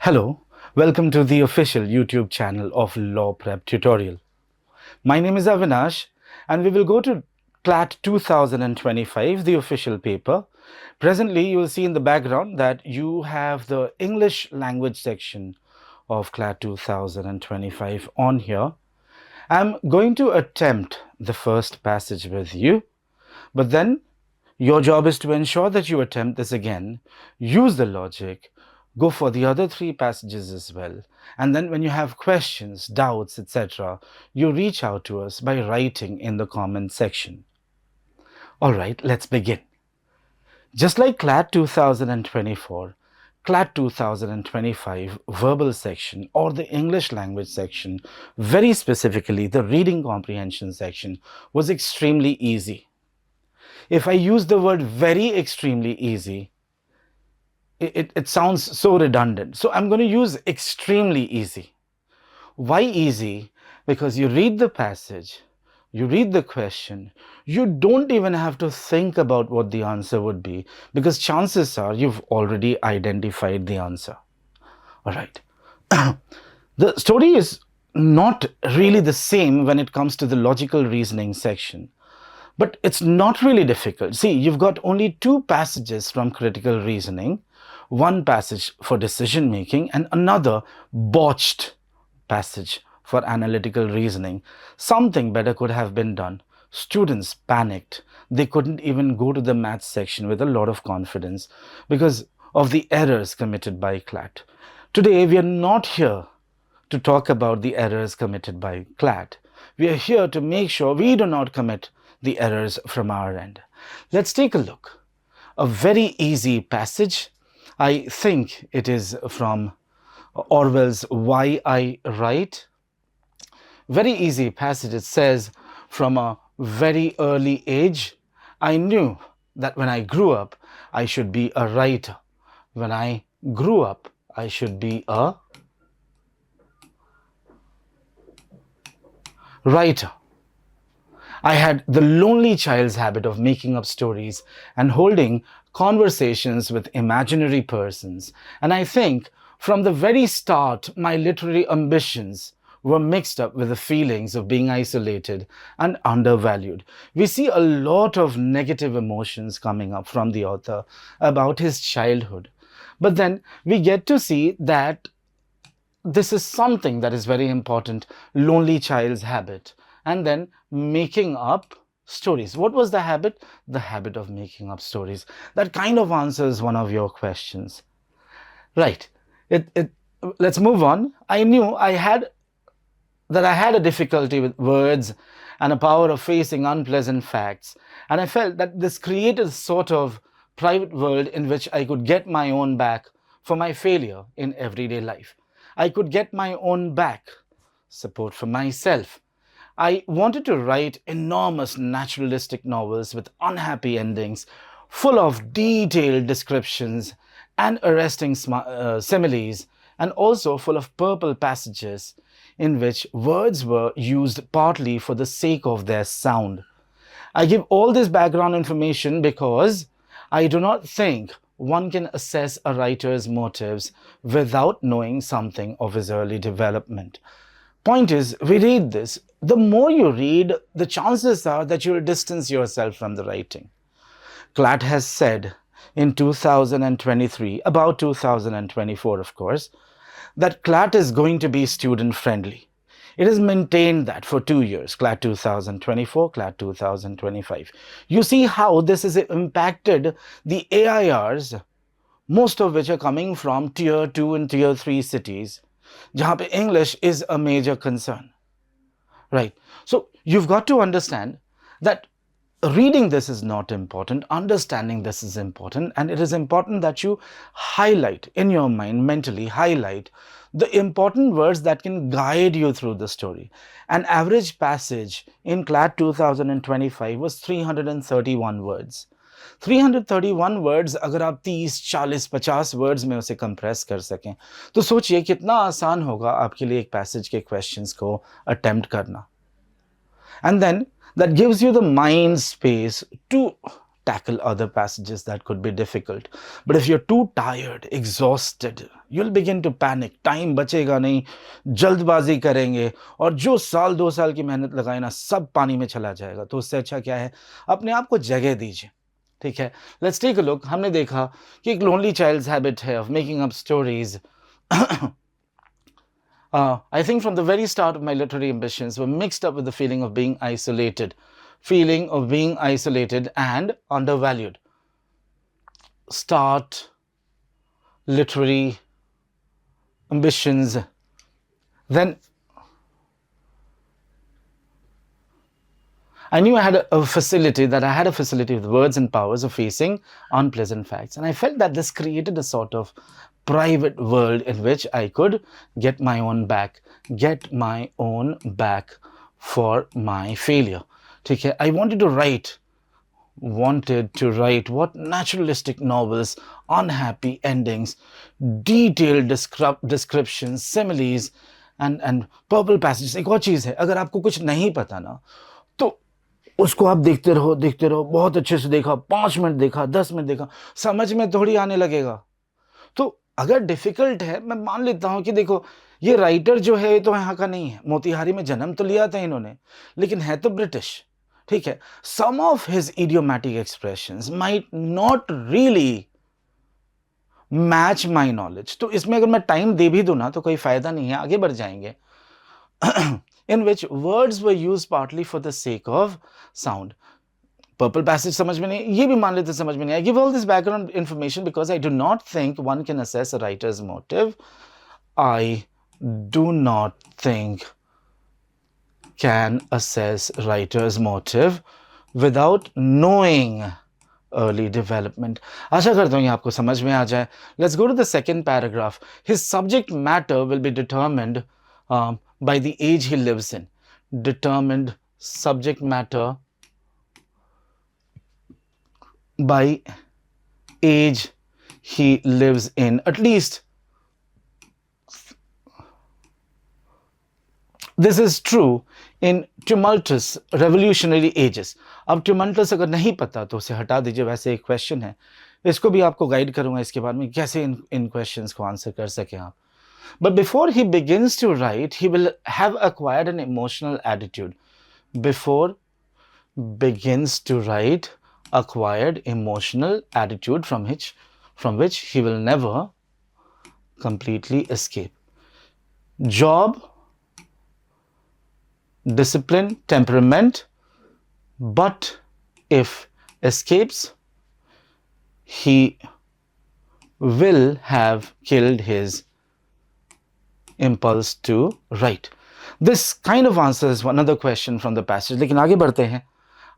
Hello, welcome to the official YouTube channel of Law Prep Tutorial. My name is Avinash and we will go to CLAT 2025, the official paper. Presently, you will see in the background that you have the English language section of CLAT 2025 on here. I'm going to attempt the first passage with you, but then your job is to ensure that you attempt this again, use the logic, go for the other three passages as well. And then when you have questions, doubts, etc., you reach out to us by writing in the comment section. All right, let's begin. Just like CLAT 2024, CLAT 2025 verbal section or the English language section, very specifically the reading comprehension section, was extremely easy. If I use the word very extremely easy, it sounds so redundant. So I'm going to use extremely easy. Why easy? Because you read the passage, you read the question, you don't even have to think about what the answer would be, because chances are you've already identified the answer. All right. The story is not really the same when it comes to the logical reasoning section. But it's not really difficult. See, you've got only two passages from critical reasoning, one passage for decision making and another botched passage for analytical reasoning. Something better could have been done. Students panicked. They couldn't even go to the maths section with a lot of confidence because of the errors committed by CLAT. Today, we are not here to talk about the errors committed by CLAT. We are here to make sure we do not commit the errors from our end. Let's take a look. A very easy passage. I think it is from Orwell's Why I Write. Very easy passage. It says, from a very early age, I knew that when I grew up, I should be a writer. When I grew up, I should be a writer. I had the lonely child's habit of making up stories and holding conversations with imaginary persons. And I think from the very start, my literary ambitions were mixed up with the feelings of being isolated and undervalued. We see a lot of negative emotions coming up from the author about his childhood. But then we get to see that this is something that is very important, lonely child's habit. And then making up stories. What was the habit? The habit of making up stories. That kind of answers one of your questions. Right. Let's move on. I knew I had a difficulty with words and a power of facing unpleasant facts. And I felt that this created a sort of private world in which I could get my own back for my failure in everyday life. I could get my own back, support for myself. I wanted to write enormous naturalistic novels with unhappy endings, full of detailed descriptions and arresting similes, and also full of purple passages in which words were used partly for the sake of their sound. I give all this background information because I do not think one can assess a writer's motives without knowing something of his early development. Point is, we read this. The more you read, the chances are that you'll distance yourself from the writing. CLAT has said in 2023, about 2024 of course, that CLAT is going to be student friendly. It has maintained that for 2 years, CLAT 2024, CLAT 2025. You see how this has impacted the AIRs, most of which are coming from tier 2 and tier 3 cities, जहाँ पे English is a major concern. Right. So you've got to understand that reading this is not important, understanding this is important, and it is important that you highlight in your mind, mentally highlight the important words that can guide you through the story. An average passage in CLAT 2025 was 331 words. 331 words अगर आप 30, 40, 50 words में उसे compress कर सकें तो सोचिए कितना आसान होगा आपके लिए एक पैसेज के क्वेश्चंस को अटेम्प्ट करना. And then that gives you the mind space to tackle other passages that could be difficult. But if you're too tired, exhausted, you'll begin to panic. Time बचेगा नहीं, जल्दबाजी करेंगे और जो साल 2 साल की मेहनत लगाए ना सब पानी में चला जाएगा. तो उससे अच्छा क्या है, अपने आप को जगह दीजिए. ठीक है, लेट्स टेक अ लुक. हमने देखा कि एक लोनली चाइल्ड्स हैबिट है of making up stories. I think from the very start of my literary ambitions were mixed up with the feeling of being isolated and undervalued. Start literary ambitions, then I knew I had a facility with words and powers of facing unpleasant facts. And I felt that this created a sort of private world in which I could get my own back for my failure. Okay, I wanted to write what naturalistic novels, unhappy endings, detailed descriptions, similes and purple passages. एक और चीज़ है, अगर आपको कुछ नहीं पता ना तो उसको आप देखते रहो, बहुत अच्छे से देखा, 5 मिनट देखा, 10 मिनट देखा, समझ में थोड़ी आने लगेगा. तो अगर डिफिकल्ट है, मैं मान लेता हूं कि देखो ये राइटर जो है तो यहाँ का नहीं है, मोतिहारी में जन्म तो लिया था इन्होंने, लेकिन है तो ब्रिटिश. ठीक है, some of his idiomatic expressions might not really match my knowledge. तो इसमें अगर मैं टाइम दे भी दूं ना तो कोई फायदा नहीं है, आगे बढ़ जाएंगे. In which words were used partly for the sake of sound. Purple passage समझ में नहीं, ये भी मान लेते समझ में नहीं. I give all this background information because I do not think one can assess a writer's motive. I do not think can assess writer's motive without knowing early development. आशा करता हूँ ये आपको समझ में आ जाए. Let's go to the second paragraph. His subject matter will be determined by the age he lives in. Determined subject matter by age he lives in. At least this is true in tumultuous revolutionary ages. अब tumultuous अगर नहीं पता तो उसे हटा दीजिए, वैसे एक क्वेश्चन है, इसको भी आपको गाइड करूंगा इसके बारे में कैसे इन क्वेश्चंस को आंसर कर सकें आप. But before he begins to write, he will have acquired an emotional attitude. Before begins to write, acquired emotional attitude from which he will never completely escape. Job, discipline, temperament, but if escapes, he will have killed his impulse to write. This kind of answers another question from the passage. लेकिन आगे बढ़ते हैं.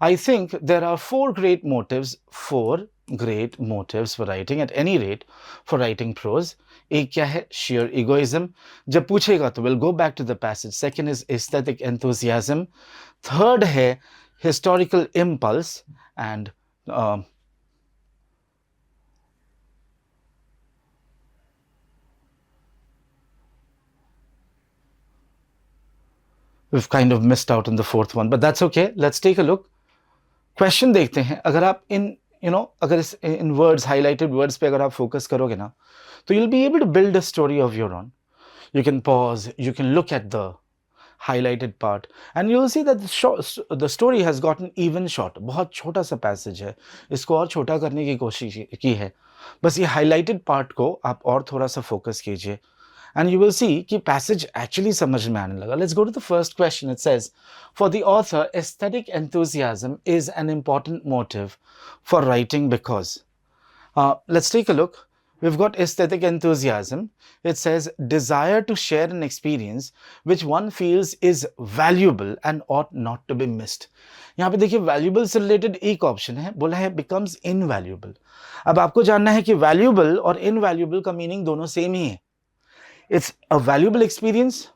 I think there are four great motives for writing, at any rate for writing prose. एक क्या है? Sheer egoism. जब पूछेगा तो we'll go back to the passage. Second is aesthetic enthusiasm. Third है historical impulse and we've kind of missed out on the fourth one, but that's okay. Let's take a look. Question देखते हैं. अगर आप अगर इन words, highlighted words पे अगर आप focus करोगे ना तो you'll be able to build a story of your own. You can pause, you can look at the highlighted part and you'll see that the story has gotten even short. बहुत छोटा सा passage है, इसको और छोटा करने की कोशिश की है. बस ये हाईलाइटेड पार्ट को आप और थोड़ा सा फोकस कीजिए and you will see कि passage actually समझ में आने लगा. Let's go to the first question. It says, for the author, aesthetic enthusiasm is an important motive for writing because. Let's take a look. We've got aesthetic enthusiasm. It says, desire to share an experience which one feels is valuable and ought not to be missed. यहाँ पे देखिए valuable से related एक option है, बोला है becomes invaluable. अब आपको जानना है कि valuable और invaluable का meaning दोनों same ही है. It's a valuable experience.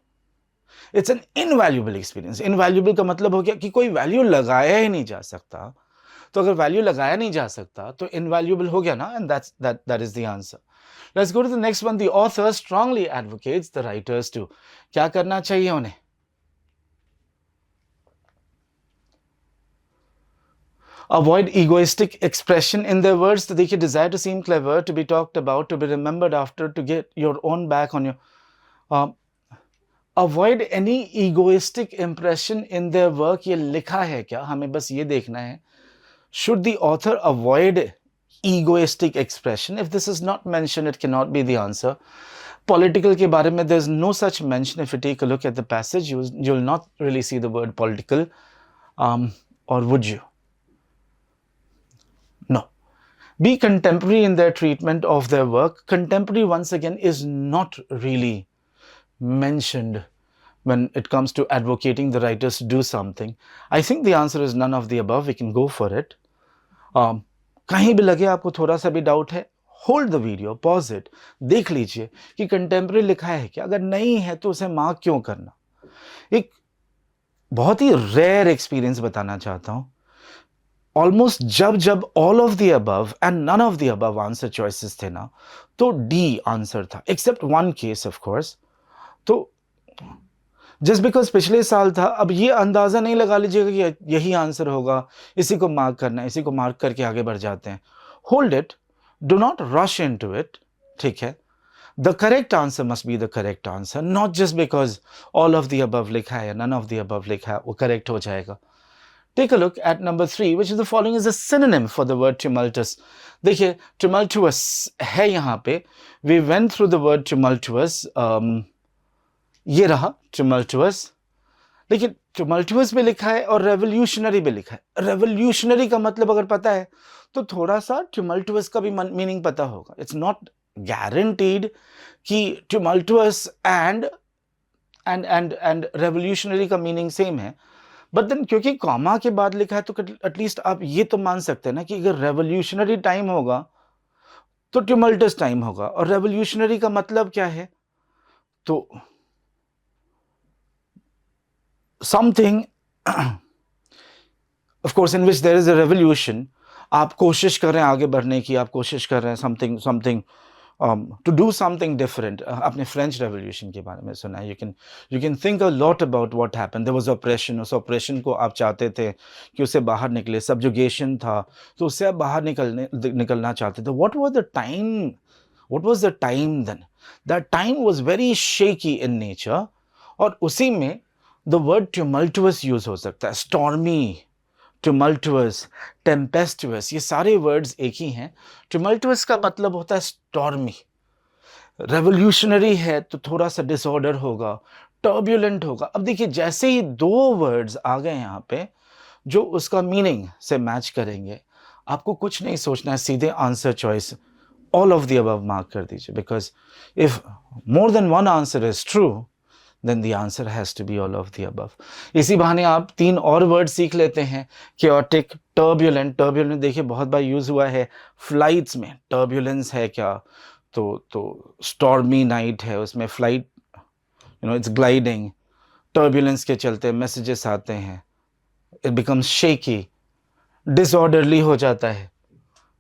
It's an invaluable experience. Invaluable का मतलब हो गया कि कोई वैल्यू लगाया ही नहीं जा सकता. तो अगर वैल्यू लगाया नहीं जा सकता तो invaluable हो गया ना, and that is the answer. Let's go to the next one. The author strongly advocates the writers to. क्या करना चाहिए उन्हें? Avoid egoistic expression in their words. तो देखिए, desire to seem clever, to be talked about, to be remembered after, to get your own back on your. Avoid any egoistic impression in their work. ये लिखा है क्या, हमें बस ये देखना है. Should the author avoid egoistic expression? If this is not mentioned, it cannot be the answer. Political के बारे में, there's no such mention. If you take a look at the passage, you'll not really see the word political. Or would you? No. Be contemporary in their treatment of their work. Contemporary, once again, is not really mentioned when it comes to advocating the writers to do something. I think the answer is none of the above. We can go for it. कहीं भी लगे आपको थोड़ा सा भी doubt है, hold the video, pause it, देख लीजिए कि कंटेम्प्रेरी लिखा है क्या. अगर नहीं है तो उसे मार्क क्यों करना. एक बहुत ही रेयर एक्सपीरियंस बताना चाहता हूं. ऑलमोस्ट जब all of the above and none of the above answer choices थे ना, तो डी आंसर था, except one case of course. तो जस्ट बिकॉज पिछले साल था, अब ये अंदाजा नहीं लगा लीजिएगा कि यही आंसर होगा, इसी को मार्क करना है, इसी को मार्क करके आगे बढ़ जाते हैं. Hold it, do not rush into it. ठीक है, the correct answer must be the correct answer, not just because all of the above लिखा है, नन ऑफ द अबव लिखा है, वो करेक्ट हो जाएगा. Take a look at number 3, which is the following is a synonym for the word tumultuous. देखिए, tumultuous है यहाँ पे. We went through the word tumultuous. ये रहा tumultuous. लेकिन tumultuous भी लिखा है और revolutionary भी लिखा है. Revolutionary का मतलब अगर पता है तो थोड़ा सा tumultuous का भी मीनिंग पता होगा. It's not guaranteed कि tumultuous and revolutionary का मीनिंग सेम है. बट देन क्योंकि कॉमा के बाद लिखा है तो एटलीस्ट आप ये तो मान सकते हैं ना कि अगर रेवोल्यूशनरी टाइम होगा तो ट्यूमल्टस टाइम होगा. और रेवोल्यूशनरी का मतलब क्या है, तो something of course in which there is a revolution. आप कोशिश कर रहे हैं आगे बढ़ने की, आप कोशिश कर रहे हैं something to do something different. आपने फ्रेंच रेवोल्यूशन के बारे में सुना है. you can think a lot about what happened. There was oppression. उस oppression को आप चाहते थे कि उससे बाहर निकले. subjugation था तो उससे आप बाहर निकलना चाहते थे. what was the time then? That time was very shaky in nature. और उसी में the word tumultuous use हो सकता है. stormy, tumultuous, tempestuous, ये सारे वर्ड्स एक ही हैं. tumultuous का मतलब होता है stormy. revolutionary है तो थोड़ा सा disorder होगा, turbulent होगा. अब देखिए, जैसे ही दो वर्ड्स आ गए यहाँ पे जो उसका मीनिंग से मैच करेंगे, आपको कुछ नहीं सोचना है, सीधे answer choice all of the above mark कर दीजिए. because if more than one answer is true, then the answer has to be all of the above. इसी बहाने आप 3 और वर्ड सीख लेते हैं. chaotic, turbulent. turbulent देखिए बहुत बार यूज हुआ है फ्लाइट्स में. turbulence है क्या, तो stormy night है, उसमें फ्लाइट it's gliding. turbulence के चलते मैसेजेस आते हैं, it becomes shaky, disorderly हो जाता है.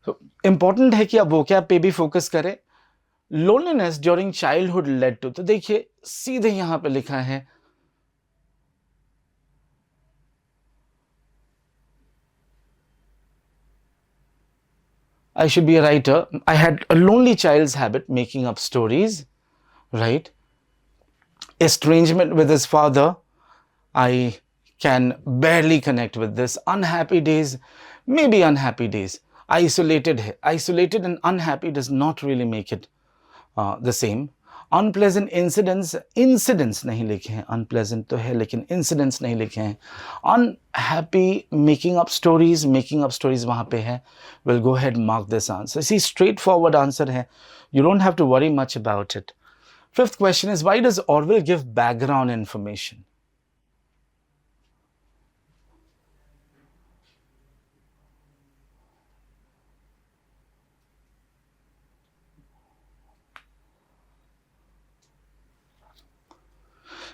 तो इंपॉर्टेंट है कि आप vocab पे भी फोकस करें. loneliness during childhood led to, तो देखिए सीधे यहां पे लिखा है I should be a writer. I had a lonely child's habit, making up stories, right? Estrangement with his father, I can barely connect with this. Unhappy days, maybe unhappy days. Isolated and unhappy does not really make it the same. Unpleasant incidents नहीं लिखे हैं. Unpleasant तो है लेकिन incidents नहीं लिखे हैं. Unhappy, making up stories वहाँ पे है. We'll go ahead and mark this answer. See, straightforward answer है. You don't have to worry much about it. 5th question is, why does Orwell give background information?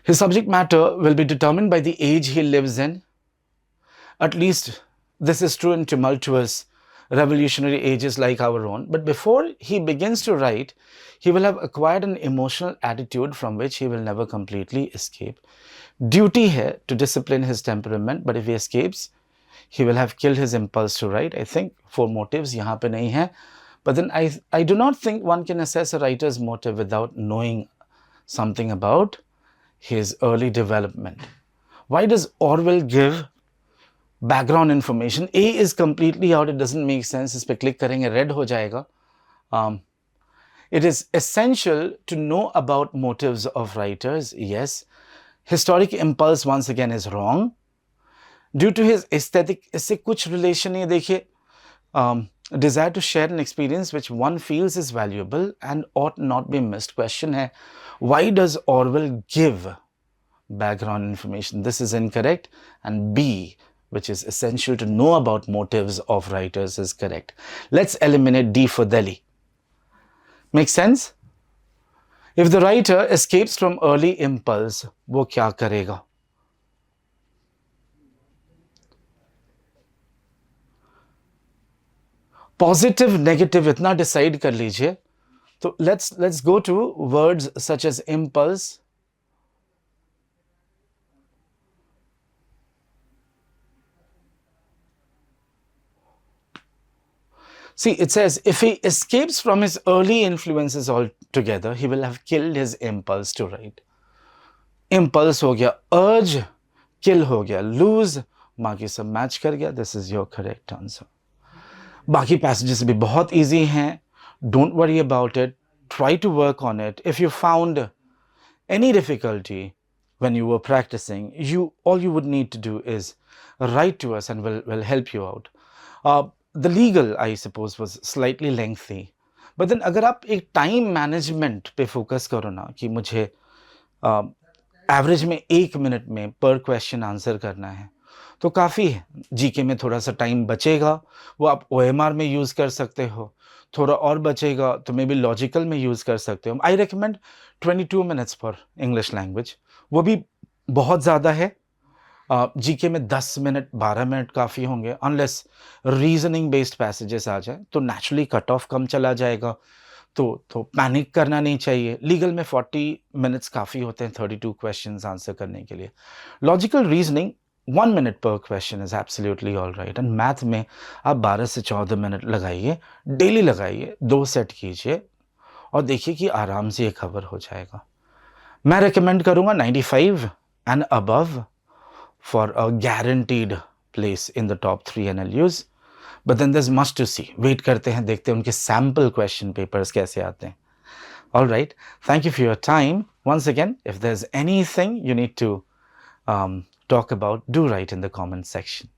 His subject matter will be determined by the age he lives in. At least this is true in tumultuous, revolutionary ages like our own. But before he begins to write, he will have acquired an emotional attitude from which he will never completely escape. Duty है to discipline his temperament, but if he escapes, he will have killed his impulse to write. I think for motives यहाँ पे नहीं है. But then I do not think one can assess a writer's motive without knowing something about his early development. Why does Orwell give background information? A is completely out. It doesn't make sense. इस पे click करेंगे red हो जाएगा. It is essential to know about motives of writers. Yes. Historic impulse once again is wrong. Due to his aesthetic, इससे कुछ relation नहीं. देखिए, desire to share an experience which one feels is valuable and ought not be missed. Question है, why does Orwell give background information? This is incorrect. And B, which is essential to know about motives of writers, is correct. Let's eliminate D for Delhi. Make sense? If the writer escapes from early impulse, वो क्या करेगा? Positive, negative, इतना decide कर लीजिए. So let's go to words such as impulse. See, it says, if he escapes from his early influences altogether, he will have killed his impulse to write. Impulse हो गया, urge, kill हो गया, lose, बाकी सब match कर गया. This is your correct answer. बाकी passages भी बहुत easy हैं. Don't worry about it. Try to work on it. If you found any difficulty when you were practicing, all you would need to do is write to us and we'll help you out. The legal, I suppose, was slightly lengthy. But then अगर आप एक time management पे focus करो ना कि मुझे average में 1 minute में पर क्वेश्चन आंसर करना है, तो काफ़ी है. जीके में थोड़ा सा टाइम बचेगा, वो आप OMR में यूज़ कर सकते हो. थोड़ा और बचेगा तो मे बी लॉजिकल में यूज़ कर सकते हो. I recommend 22 minutes for English language. वो भी बहुत ज़्यादा है. जीके में 10 मिनट 12 मिनट काफ़ी होंगे. अनलेस रीजनिंग बेस्ड पैसेजेस आ जाए तो नेचुरली कट ऑफ कम चला जाएगा. तो पैनिक करना नहीं चाहिए. लीगल में 40 मिनट्स काफ़ी होते हैं 32 क्वेश्चंस आंसर करने के लिए. लॉजिकल रीजनिंग 1 मिनट पर question is absolutely all right. And math में आप 12 से 14 मिनट लगाइए, डेली लगाइए, 2 सेट कीजिए और देखिए कि आराम से ये कवर हो जाएगा. मैं रिकमेंड करूँगा 95 and above for a guaranteed place in the top 3 NLUs. But then there's much to see. Wait करते हैं, देखते हैं उनके सैम्पल क्वेश्चन पेपर्स कैसे आते हैं. All right. Thank you for your time. Once again, if there's anything you need to talk about, do write in the comment section.